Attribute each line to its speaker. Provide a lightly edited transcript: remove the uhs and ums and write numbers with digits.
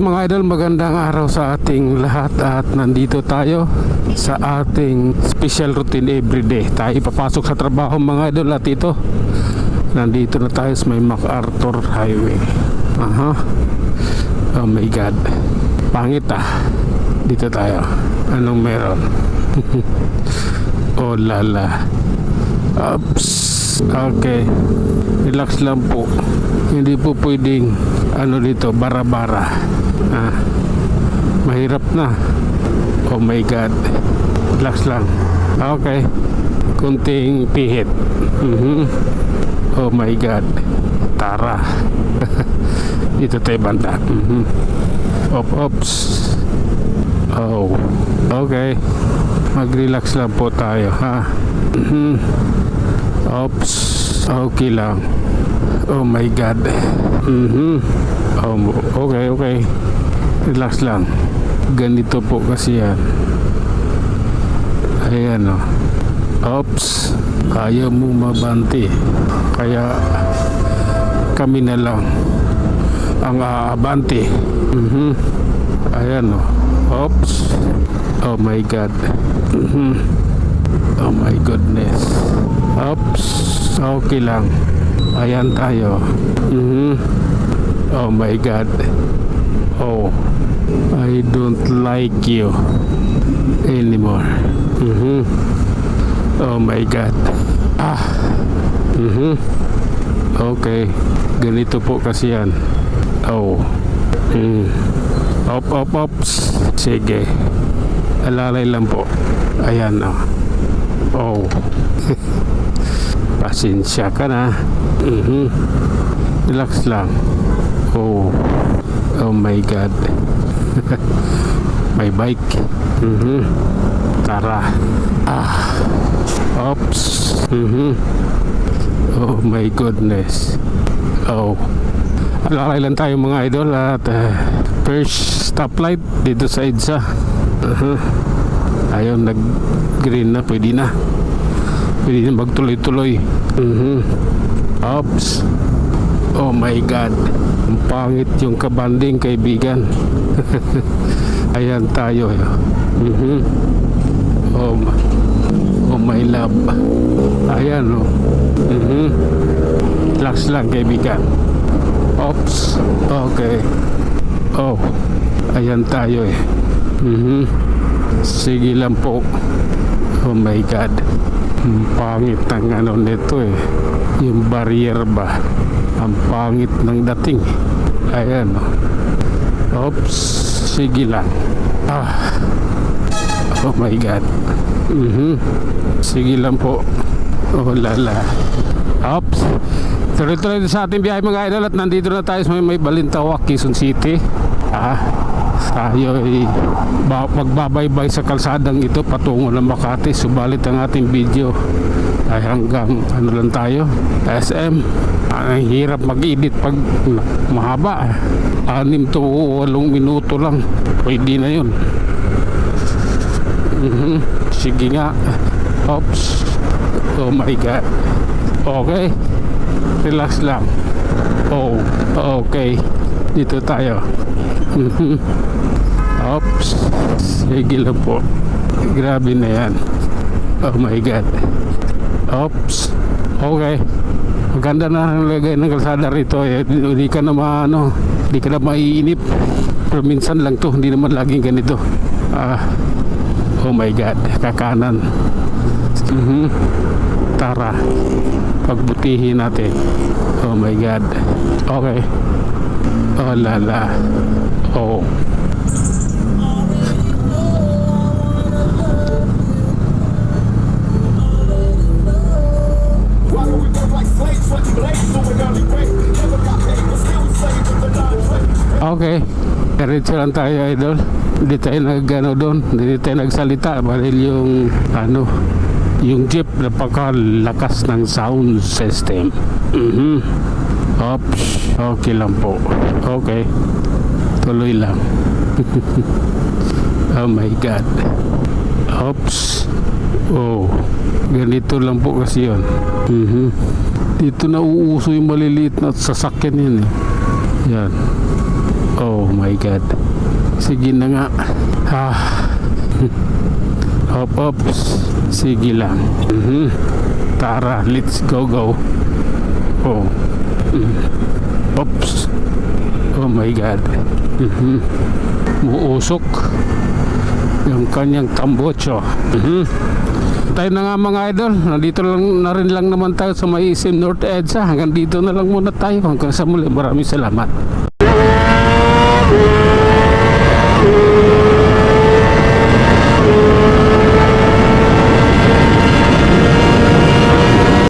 Speaker 1: mga idol, magandang araw sa ating lahat at nandito tayo sa ating special routine everyday. Tayo papasok sa trabaho mga idol at ito, nandito na tayo sa may MacArthur Highway. Oh my god, pangit dito tayo. Anong meron? Oh lala. Oops. Okay, relax lang po. Hindi po pwedeng dito, bara-bara. Mahirap na. Oh my god, relax lang. Okay, kunting pihit. Oh my god, tara. Dito tayo banda. Ops. Oh, okay, mag-relax lang po tayo Oops, okay lang. Oh my god. Okay, relax lang. Ganito po kasi yan. Ayan Oops, ayaw mo mabanti, kaya kami na lang ang aabanti. Ayan Oops. Oh my god. Oh my goodness. Oops, okay lang. Ayan tayo. Oh my god. Oh, I don't like you anymore. Oh my god. Okay, ganito po kasi yan. Oh. Ops. Sige, alalay lang po. Ayan Oh. Pasensya ka na. Relax lang. Oh my god. My bike. Tara. Oops. Oh my goodness. Oh, alalay lang tayo mga idol at first stoplight dito sa EDSA. Ayun, nag green na, pwede na magtuloy-tuloy. Oops. Oh my god, ang pangit yung kabanding kaibigan. Ayan tayo. Oh my love. Ayan relax lang kaibigan. Oops. Okay. Oh, ayan tayo sige lang po. Oh my god, ang pangit ng nito yung barrier ba, ang pangit ng dating. Ayan Oops, sige lang. Oh my god. Sige lang po. Oh lala. Oops. Tuloy-tuloy sa ating biyahe mga idol at nandito na tayo sa may Balintawak, Quezon City. Tayo ay magbabaybay sa kalsadang ito patungo ng Makati. Subalit ang ating video ay hanggang lang tayo, SM. Ang hirap mag-edit pag mahaba 6 to 8 minuto lang, pwede na yun. Sige nga. Oops. Oh my god. Okay, relax lang. Oh, okay, dito tayo. Oops, sige lang po. Grabe na yan. Oh my god. Oops. Okay, maganda na ang lagay ng kalsada rito. Hindi ka na hindi ka na maiinip. Pero minsan lang to, hindi naman laging ganito. Oh my god, kakanan. Tara, pagbutihin natin. Oh my god. Okay. Oh lala. Oh. Okay, diretso lang tayo idol. Hindi tayo doon, hindi tayo nagsalita dahil yung jeep napakalakas ng sound system. Oops, okay lang po. Okay, tuloy lang. Oh my god. Oops. Oh, ganito lang po kasi yun. Dito na uuso yung maliliit na sasakyan yan Yan. Oh my God. Sige na nga. Ah. Ops. Sige lang. Tara, let's go. Oh. Ops. Oh my God. Muusok yung kanyang tambocho. Tayo na nga mga idol. Nandito lang na rin lang naman tayo sa may Isim North EDSA. Hanggang dito na lang muna tayo. Hanggang sa muli. Maraming salamat.